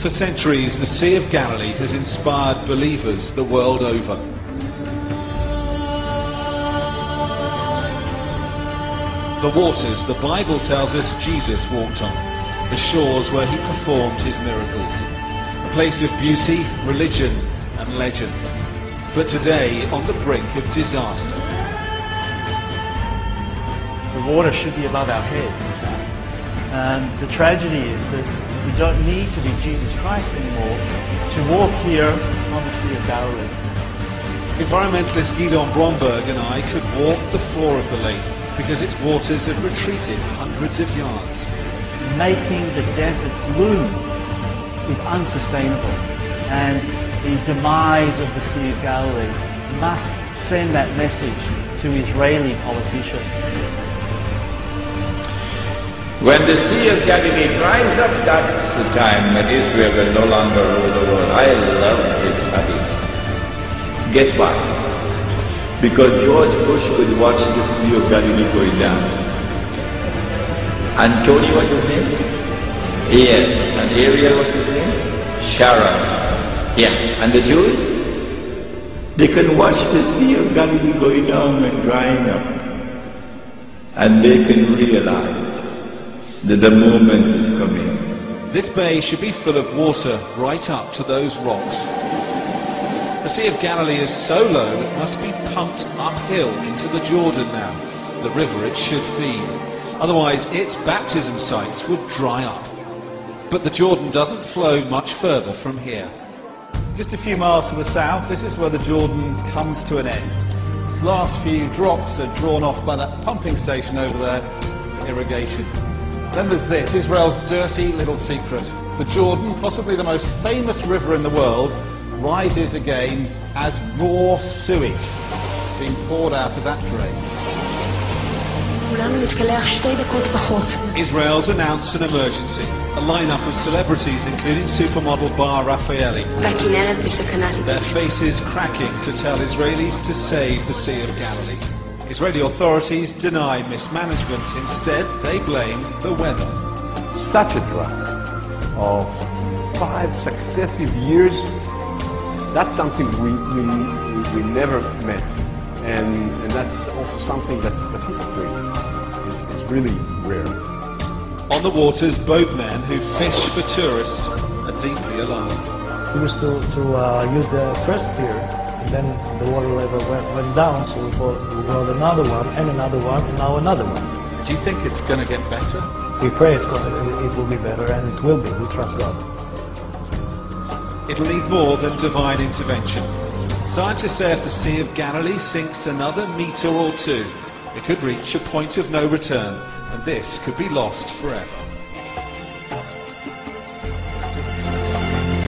For centuries, the Sea of Galilee has inspired believers the world over. The waters the Bible tells us Jesus walked on, the shores where he performed his miracles. A place of beauty, religion and legend. But today, on the brink of disaster. The water should be above our heads. And the tragedy is that we don't need to be Jesus Christ anymore to walk here on the Sea of Galilee. Environmentalist Guidon Bromberg and I could walk the floor of the lake because its waters have retreated hundreds of yards. Making the desert bloom is unsustainable, and the demise of the Sea of Galilee must send that message to Israeli politicians. When the Sea of Galilee dries up, that's the time when Israel will no longer rule the world. I love this study. Guess why? Because George Bush could watch the Sea of Galilee going down. And Tony was his name? Yes. And Ariel was his name? Sharon. Yeah. And the Jews? They can watch the Sea of Galilee going down and drying up. And they can realize that the moment is coming. This bay should be full of water right up to those rocks. The Sea of Galilee is so low it must be pumped uphill into the Jordan now, the river it should feed. Otherwise its baptism sites would dry up. But the Jordan doesn't flow much further from here. Just a few miles to the south, this is where the Jordan comes to an end. Its last few drops are drawn off by that pumping station over there for irrigation. Then there's this, Israel's dirty little secret. The Jordan, possibly the most famous river in the world, rises again as raw sewage being poured out of that drain. Israel's announced an emergency. A lineup of celebrities, including supermodel Bar Raffaelli. Their faces cracking to tell Israelis to save the Sea of Galilee. Israeli authorities deny mismanagement. Instead, they blame the weather. Such a drought of 5 successive years, that's something we never met. And that's also something that statistically is really rare. On the waters, boatmen who fish for tourists are deeply alarmed. We used to use the first pier, and then the water level went down, so we brought another one, and now another one. Do you think it's going to get better? We pray it will be better, and it will be. We trust God. It'll need more than divine intervention. Scientists say if the Sea of Galilee sinks another metre or two, it could reach a point of no return, and this could be lost forever.